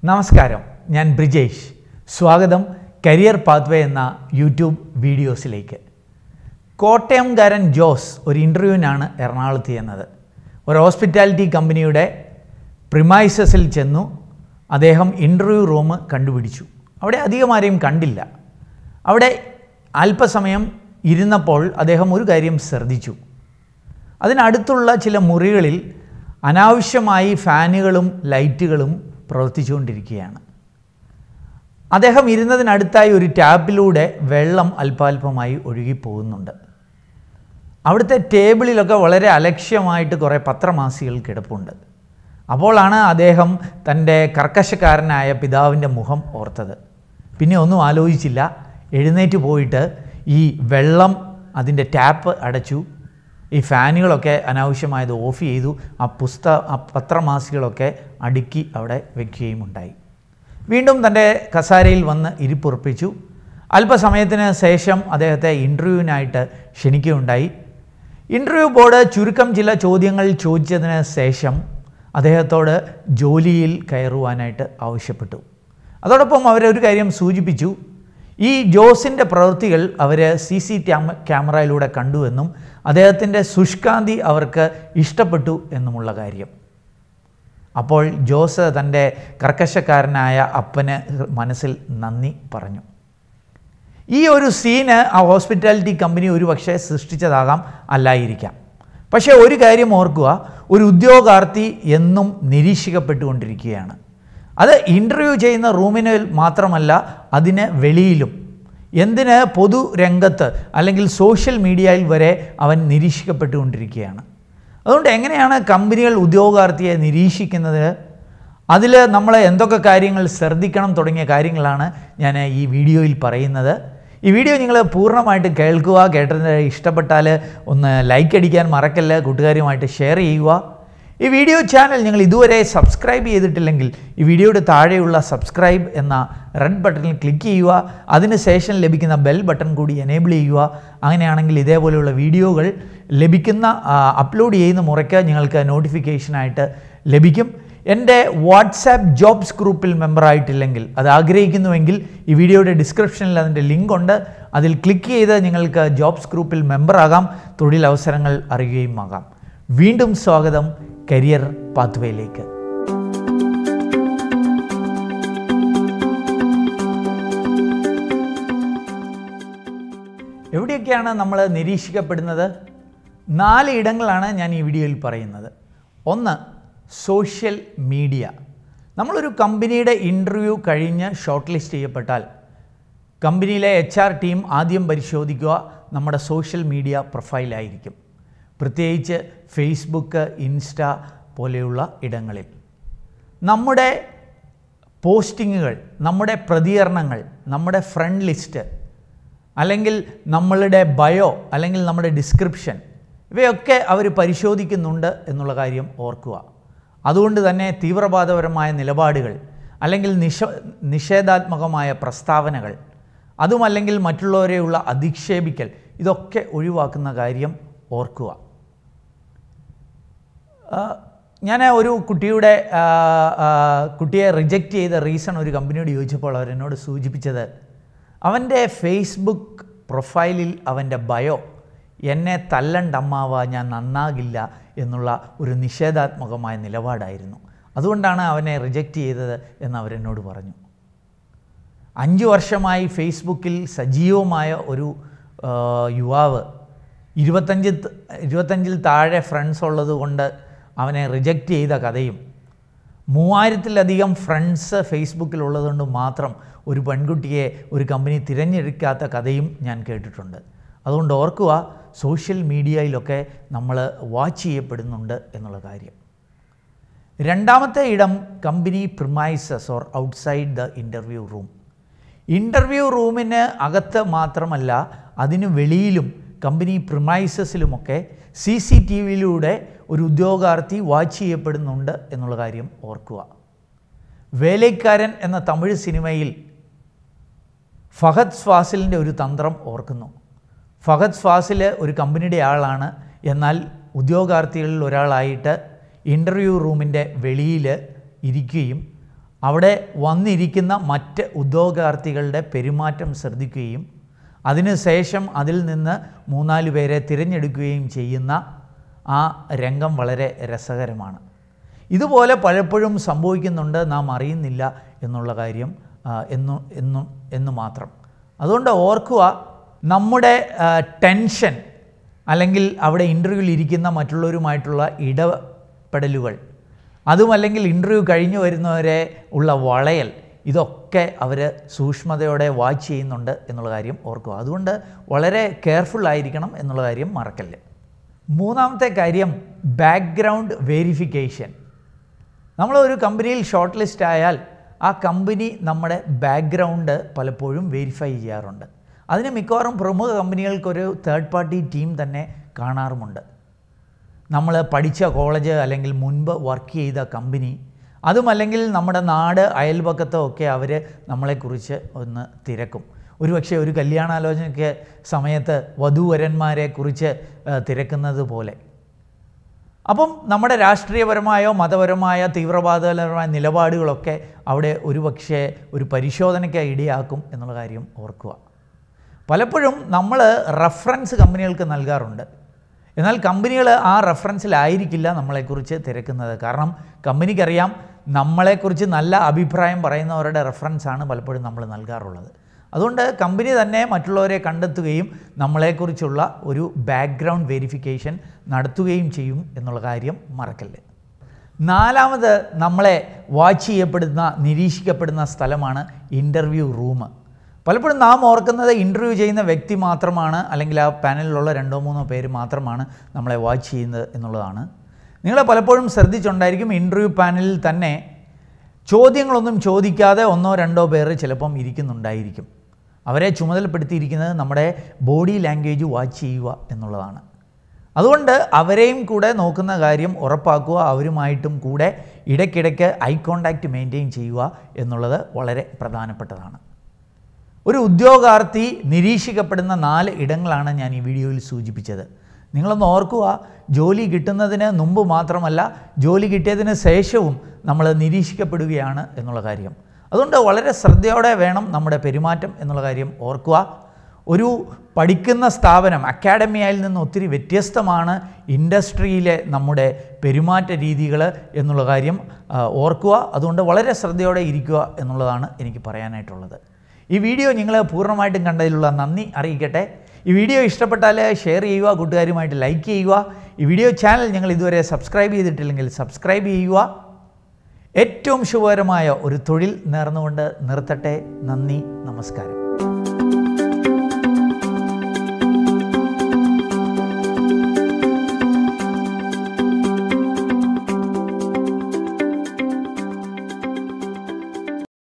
നമസ്കാരം, ഞാൻ ബ്രിജേഷ്. സ്വാഗതം കരിയർ പാത്വേ എന്ന യൂട്യൂബ് വീഡിയോസിലേക്ക്. കോട്ടയംകാരൻ ജോസ് ഒരു ഇൻ്റർവ്യൂവിനാണ് എറണാകുളത്ത് ചെയ്യുന്നത്. ഒരു ഹോസ്പിറ്റാലിറ്റി കമ്പനിയുടെ പ്രിമൈസസിൽ ചെന്നു. അദ്ദേഹം ഇൻ്റർവ്യൂ റൂം കണ്ടുപിടിച്ചു. അവിടെ അധികം ആരെയും കണ്ടില്ല. അവിടെ അല്പസമയം ഇരുന്നപ്പോൾ അദ്ദേഹം ഒരു കാര്യം ശ്രദ്ധിച്ചു. അതിനടുത്തുള്ള ചില മുറികളിൽ അനാവശ്യമായി ഫാനുകളും ലൈറ്റുകളും പ്രവർത്തിച്ചുകൊണ്ടിരിക്കുകയാണ്. അദ്ദേഹം ഇരുന്നതിനടുത്തായി ഒരു ടാപ്പിലൂടെ വെള്ളം അല്പാൽപമായി ഒഴുകിപ്പോകുന്നുണ്ട്. അവിടുത്തെ ടേബിളിലൊക്കെ വളരെ അലക്ഷ്യമായിട്ട് കുറേ പത്രമാസികൾ കിടപ്പുണ്ട്. അപ്പോഴാണ് അദ്ദേഹം തൻ്റെ കർക്കശക്കാരനായ പിതാവിൻ്റെ മുഖം ഓർത്തത്. പിന്നെ ഒന്നും ആലോചിച്ചില്ല. എഴുന്നേറ്റ് പോയിട്ട് ഈ വെള്ളം അതിൻ്റെ ടാപ്പ് അടച്ചു. ഈ ഫാനുകളൊക്കെ അനാവശ്യമായത് ഓഫ് ചെയ്തു. ആ പത്രമാസികളൊക്കെ അടുക്കി അവിടെ വയ്ക്കുകയും ഉണ്ടായി. വീണ്ടും തൻ്റെ കസാരയിൽ വന്ന് ഇരിപ്പുറപ്പിച്ചു. അല്പസമയത്തിന് ശേഷം അദ്ദേഹത്തെ ഇൻ്റർവ്യൂവിനായിട്ട് ക്ഷണിക്കുകയുണ്ടായി. ഇൻ്റർവ്യൂ ബോർഡ് ചുരുക്കം ചില ചോദ്യങ്ങൾ ചോദിച്ചതിന് ശേഷം അദ്ദേഹത്തോട് ജോലിയിൽ കയറുവാനായിട്ട് ആവശ്യപ്പെട്ടു. അതോടൊപ്പം അവരൊരു കാര്യം സൂചിപ്പിച്ചു. ഈ ജോസിൻ്റെ പ്രവൃത്തികൾ അവർ CC ക്യാമറയിലൂടെ കണ്ടുവെന്നും അദ്ദേഹത്തിൻ്റെ ശുഷ്കാന്തി അവർക്ക് ഇഷ്ടപ്പെട്ടു എന്നുമുള്ള കാര്യം. അപ്പോൾ ജോസ് തൻ്റെ കർക്കശക്കാരനായ അപ്പന് മനസ്സിൽ നന്ദി പറഞ്ഞു. ഈ ഒരു സീന് ആ ഹോസ്പിറ്റാലിറ്റി കമ്പനി ഒരു പക്ഷേ സൃഷ്ടിച്ചതാകാം, അല്ലായിരിക്കാം. പക്ഷേ ഒരു കാര്യം ഓർക്കുക, ഒരു ഉദ്യോഗാർത്ഥി എന്നും നിരീക്ഷിക്കപ്പെട്ടുകൊണ്ടിരിക്കുകയാണ്. അത് ഇൻ്റർവ്യൂ ചെയ്യുന്ന റൂമിന് മാത്രമല്ല, അതിന് വെളിയിലും. എന്തിന്, പൊതുരംഗത്ത് അല്ലെങ്കിൽ സോഷ്യൽ മീഡിയയിൽ വരെ അവൻ നിരീക്ഷിക്കപ്പെട്ടുകൊണ്ടിരിക്കുകയാണ്. അതുകൊണ്ട് എങ്ങനെയാണ് കമ്പനികൾ ഉദ്യോഗാർത്ഥിയെ നിരീക്ഷിക്കുന്നത്, അതിൽ നമ്മൾ എന്തൊക്കെ കാര്യങ്ങൾ ശ്രദ്ധിക്കണം തുടങ്ങിയ കാര്യങ്ങളാണ് ഞാൻ ഈ വീഡിയോയിൽ പറയുന്നത്. ഈ വീഡിയോ നിങ്ങൾ പൂർണ്ണമായിട്ട് കേൾക്കുക. കേട്ടതിന് ഇഷ്ടപ്പെട്ടാൽ ഒന്ന് ലൈക്ക് അടിക്കാൻ മറക്കല്ല. കൂട്ടുകാരുമായിട്ട് ഷെയർ ചെയ്യുക. ഈ വീഡിയോ ചാനൽ നിങ്ങൾ ഇതുവരെ സബ്സ്ക്രൈബ് ചെയ്തിട്ടില്ലെങ്കിൽ ഈ വീഡിയോയുടെ താഴെയുള്ള സബ്സ്ക്രൈബ് എന്ന റെഡ് ബട്ടണിൽ ക്ലിക്ക് ചെയ്യുക. അതിനുശേഷം ലഭിക്കുന്ന ബെൽ ബട്ടൺ കൂടി എനേബിൾ ചെയ്യുക. അങ്ങനെയാണെങ്കിൽ ഇതേപോലെയുള്ള വീഡിയോകൾ ലഭിക്കുന്ന അപ്ലോഡ് ചെയ്യുന്ന മുറയ്ക്ക് നിങ്ങൾക്ക് നോട്ടിഫിക്കേഷനായിട്ട് ലഭിക്കും. എൻ്റെ വാട്സാപ്പ് ജോബ്സ് ഗ്രൂപ്പിൽ മെമ്പറായിട്ടില്ലെങ്കിൽ, അത് ആഗ്രഹിക്കുന്നുവെങ്കിൽ ഈ വീഡിയോയുടെ ഡിസ്ക്രിപ്ഷനിൽ അതിൻ്റെ ലിങ്ക് ഉണ്ട്. അതിൽ ക്ലിക്ക് ചെയ്ത് നിങ്ങൾക്ക് ജോബ്സ് ഗ്രൂപ്പിൽ മെമ്പറാകാം. തൊഴിലവസരങ്ങൾ അറിയുകയും ആകാം. വീണ്ടും സ്വാഗതം കരിയർ പാത്വേയിലേക്ക്. എവിടെയൊക്കെയാണ് നമ്മൾ നിരീക്ഷിക്കപ്പെടുന്നത്? 4 ഇടങ്ങളാണ് ഞാൻ ഈ വീഡിയോയിൽ പറയുന്നത്. ഒന്ന്, സോഷ്യൽ മീഡിയ. നമ്മളൊരു കമ്പനിയുടെ ഇൻ്റർവ്യൂ കഴിഞ്ഞ് ഷോർട്ട് ലിസ്റ്റ് ചെയ്യപ്പെട്ടാൽ കമ്പനിയിലെ HR ടീം ആദ്യം പരിശോധിക്കുക നമ്മുടെ സോഷ്യൽ മീഡിയ പ്രൊഫൈലായിരിക്കും. പ്രത്യേകിച്ച് ഫേസ്ബുക്ക്, ഇൻസ്റ്റ പോലെയുള്ള ഇടങ്ങളിൽ നമ്മുടെ പോസ്റ്റിങ്ങുകൾ, നമ്മുടെ പ്രതികരണങ്ങൾ, നമ്മുടെ ഫ്രണ്ട് ലിസ്റ്റ്, അല്ലെങ്കിൽ നമ്മളുടെ ബയോ, അല്ലെങ്കിൽ നമ്മുടെ ഡിസ്ക്രിപ്ഷൻ, ഇവയൊക്കെ അവർ പരിശോധിക്കുന്നുണ്ട് എന്നുള്ള കാര്യം ഓർക്കുക. അതുകൊണ്ട് തന്നെ തീവ്രവാദപരമായ നിലപാടുകൾ, അല്ലെങ്കിൽ നിഷേധാത്മകമായ പ്രസ്താവനകൾ, അതുമല്ലെങ്കിൽ മറ്റുള്ളവരെയുള്ള അധിക്ഷേപിക്കൽ, ഇതൊക്കെ ഒഴിവാക്കുന്ന കാര്യം ഓർക്കുക. ഞാൻ ഒരു കുട്ടിയെ റിജക്റ്റ് ചെയ്ത റീസൺ ഒരു കമ്പനിയോട് ചോദിച്ചപ്പോൾ അവരെന്നോട് സൂചിപ്പിച്ചത്, അവൻ്റെ ഫേസ്ബുക്ക് പ്രൊഫൈലിൽ അവൻ്റെ ബയോ എന്നെ തല്ലണ്ടമ്മാവ, ഞാൻ നന്നാകില്ല എന്നുള്ള ഒരു നിഷേധാത്മകമായ നിലപാടായിരുന്നു. അതുകൊണ്ടാണ് അവനെ റിജക്റ്റ് ചെയ്തത് എന്ന് അവരെന്നോട് പറഞ്ഞു. 5 വർഷമായി ഫേസ്ബുക്കിൽ സജീവമായ ഒരു യുവാവ് 25-ൽ താഴെ ഫ്രണ്ട്സ് ഉള്ളത് കൊണ്ട് അവനെ റിജക്റ്റ് ചെയ്ത കഥയും, 3000-ലധികം ഫ്രണ്ട്സ് ഫേസ്ബുക്കിലുള്ളതുകൊണ്ട് മാത്രം ഒരു പെൺകുട്ടിയെ ഒരു കമ്പനി തിരഞ്ഞെടുക്കാത്ത കഥയും ഞാൻ കേട്ടിട്ടുണ്ട്. അതുകൊണ്ട് ഓർക്കുക, സോഷ്യൽ മീഡിയയിലൊക്കെ നമ്മൾ വാച്ച് ചെയ്യപ്പെടുന്നുണ്ട് എന്നുള്ള കാര്യം. രണ്ടാമത്തെ ഇടം, company premises or outside the interview room. Interview റൂമിന് അകത്ത് മാത്രമല്ല, അതിന് വെളിയിലും കമ്പനി പ്രിമൈസസിലുമൊക്കെ CCTVയിലൂടെ ഒരു ഉദ്യോഗാർത്ഥി വാച്ച് ചെയ്യപ്പെടുന്നുണ്ട് എന്നുള്ള കാര്യം ഓർക്കുക. വേലൈക്കാരൻ എന്ന തമിഴ് സിനിമയിൽ ഫഹദ് ഫാസിലിൻ്റെ ഒരു തന്ത്രം ഓർക്കുന്നു. ഫഹദ് ഫാസിൽ ഒരു കമ്പനിയുടെ ആളാണ്. എന്നാൽ ഉദ്യോഗാർത്ഥികളിൽ ഒരാളായിട്ട് ഇൻ്റർവ്യൂ റൂമിൻ്റെ വെളിയിൽ ഇരിക്കുകയും അവിടെ വന്നിരിക്കുന്ന മറ്റ് ഉദ്യോഗാർത്ഥികളുടെ പെരുമാറ്റം ശ്രദ്ധിക്കുകയും അതിനുശേഷം അതിൽ നിന്ന് 3-4 പേരെ തിരഞ്ഞെടുക്കുകയും ചെയ്യുന്ന ആ രംഗം വളരെ രസകരമാണ്. ഇതുപോലെ പലപ്പോഴും സംഭവിക്കുന്നുണ്ട്, നാം അറിയുന്നില്ല എന്നുള്ള കാര്യം എന്ന് മാത്രം. അതുകൊണ്ട് ഓർക്കുക, നമ്മുടെ ടെൻഷൻ അല്ലെങ്കിൽ അവിടെ ഇൻ്റർവ്യൂവിൽ ഇരിക്കുന്ന മറ്റുള്ളവരുമായിട്ടുള്ള ഇടപെടലുകൾ, അതുമല്ലെങ്കിൽ ഇൻ്റർവ്യൂ കഴിഞ്ഞു വരുന്നവരെ ഉള്ള വളയൽ, ഇതൊക്കെ അവർ സൂക്ഷ്മതയോടെ വാച്ച് ചെയ്യുന്നുണ്ട് എന്നുള്ള കാര്യം ഓർക്കുക. അതുകൊണ്ട് വളരെ കെയർഫുള്ളായിരിക്കണം എന്നുള്ള കാര്യം മറക്കല്ല. മൂന്നാമത്തെ കാര്യം ബാക്ക്ഗ്രൗണ്ട് വെരിഫിക്കേഷൻ. നമ്മളൊരു കമ്പനിയിൽ ഷോർട്ട് ലിസ്റ്റ് ആയാൽ ആ കമ്പനി നമ്മുടെ ബാക്ക്ഗ്രൗണ്ട് പലപ്പോഴും വെരിഫൈ ചെയ്യാറുണ്ട്. അതിന് മിക്കവാറും പ്രമുഖ കമ്പനികൾക്കൊരു തേർഡ് പാർട്ടി ടീം തന്നെ കാണാറുമുണ്ട്. നമ്മൾ പഠിച്ച കോളേജ് അല്ലെങ്കിൽ മുൻപ് വർക്ക് ചെയ്ത കമ്പനി, അതുമല്ലെങ്കിൽ നമ്മുടെ നാട് അയൽപക്കത്തോ ഒക്കെ അവർ നമ്മളെക്കുറിച്ച് ഒന്ന് തിരക്കും. ഒരുപക്ഷെ ഒരു കല്യാണാലോചനയ്ക്ക് സമയത്ത് വധൂവരന്മാരെക്കുറിച്ച് തിരക്കുന്നത് പോലെ. അപ്പം നമ്മുടെ രാഷ്ട്രീയപരമായോ മതപരമായ തീവ്രവാദപരമായ നിലപാടുകളൊക്കെ അവിടെ ഒരുപക്ഷെ ഒരു പരിശോധനയ്ക്ക് ഇടയാക്കും എന്നുള്ള കാര്യം ഓർക്കുക. പലപ്പോഴും നമ്മൾ റെഫറൻസ് കമ്പനികൾക്ക് നൽകാറുണ്ട്. എന്നാൽ കമ്പനികൾ ആ റെഫറൻസിലായിരിക്കില്ല നമ്മളെക്കുറിച്ച് തിരക്കുന്നത്. കാരണം കമ്പനിക്കറിയാം നമ്മളെക്കുറിച്ച് നല്ല അഭിപ്രായം പറയുന്നവരുടെ റെഫറൻസാണ് പലപ്പോഴും നമ്മൾ നൽകാറുള്ളത്. അതുകൊണ്ട് കമ്പനി തന്നെ മറ്റുള്ളവരെ കണ്ടെത്തുകയും നമ്മളെക്കുറിച്ചുള്ള ഒരു ബാക്ക്ഗ്രൗണ്ട് വെരിഫിക്കേഷൻ നടത്തുകയും ചെയ്യും എന്നുള്ള കാര്യം മറക്കല്ലേ. നാലാമത് നമ്മളെ വാച്ച് ചെയ്യപ്പെടുന്ന, നിരീക്ഷിക്കപ്പെടുന്ന സ്ഥലമാണ് ഇൻ്റർവ്യൂ റൂം. പലപ്പോഴും നാം ഓർക്കുന്നത് ഇൻ്റർവ്യൂ ചെയ്യുന്ന വ്യക്തി മാത്രമാണ്, അല്ലെങ്കിൽ ആ പാനലിലുള്ള 2-3 പേര് മാത്രമാണ് നമ്മളെ വാച്ച് ചെയ്യുന്നത് എന്നുള്ളതാണ്. നിങ്ങൾ പലപ്പോഴും ശ്രദ്ധിച്ചുണ്ടായിരിക്കും, ഇൻ്റർവ്യൂ പാനലിൽ തന്നെ ചോദ്യങ്ങളൊന്നും ചോദിക്കാതെ 1-2 പേർ ചിലപ്പം ഇരിക്കുന്നുണ്ടായിരിക്കും. അവരെ ചുമതലപ്പെടുത്തിയിരിക്കുന്നത് നമ്മുടെ ബോഡി ലാംഗ്വേജ് വാച്ച് ചെയ്യുക എന്നുള്ളതാണ്. അതുകൊണ്ട് അവരെയും കൂടെ നോക്കുന്ന കാര്യം ഉറപ്പാക്കുക. അവരുമായിട്ടും കൂടെ ഇടയ്ക്കിടയ്ക്ക് ഐ കോണ്ടാക്റ്റ് മെയിൻറ്റെയിൻ ചെയ്യുക എന്നുള്ളത് വളരെ പ്രധാനപ്പെട്ടതാണ്. ഒരു ഉദ്യോഗാർത്ഥി നിരീക്ഷിക്കപ്പെടുന്ന 4 ഇടങ്ങളാണ് ഞാൻ ഈ വീഡിയോയിൽ സൂചിപ്പിച്ചത്. നിങ്ങളൊന്ന് ഓർക്കുക, ജോലി കിട്ടുന്നതിന് മുമ്പ് മാത്രമല്ല, ജോലി കിട്ടിയതിന് ശേഷവും നമ്മൾ നിരീക്ഷിക്കപ്പെടുകയാണ് എന്നുള്ള കാര്യം. അതുകൊണ്ട് വളരെ ശ്രദ്ധയോടെ വേണം നമ്മുടെ പെരുമാറ്റം എന്നുള്ള കാര്യം ഓർക്കുക. ഒരു പഠിക്കുന്ന സ്ഥാപനം, അക്കാഡമിയിൽ നിന്ന് ഒത്തിരി വ്യത്യസ്തമാണ് ഇൻഡസ്ട്രിയിലെ നമ്മുടെ പെരുമാറ്റ രീതികൾ എന്നുള്ള കാര്യം ഓർക്കുക. അതുകൊണ്ട് വളരെ ശ്രദ്ധയോടെ ഇരിക്കുക എന്നുള്ളതാണ് എനിക്ക് പറയാനായിട്ടുള്ളത്. ഈ വീഡിയോ നിങ്ങൾ പൂർണ്ണമായിട്ടും കണ്ടതിലുള്ള നന്ദി അറിയിക്കട്ടെ. ഈ വീഡിയോ ഇഷ്ടപ്പെട്ടാൽ ഷെയർ ചെയ്യുക, കൂട്ടുകാരുമായിട്ട് ലൈക്ക് ചെയ്യുക. ഈ വീഡിയോ ചാനൽ നിങ്ങൾ ഇതുവരെ സബ്സ്ക്രൈബ് ചെയ്തിട്ടില്ലെങ്കിൽ സബ്സ്ക്രൈബ് ചെയ്യുക. ഏറ്റവും ശുഭകരമായ ഒരു തൊഴിൽ നേർന്നുകൊണ്ട് നിർത്തട്ടെ. നന്ദി, നമസ്കാരം.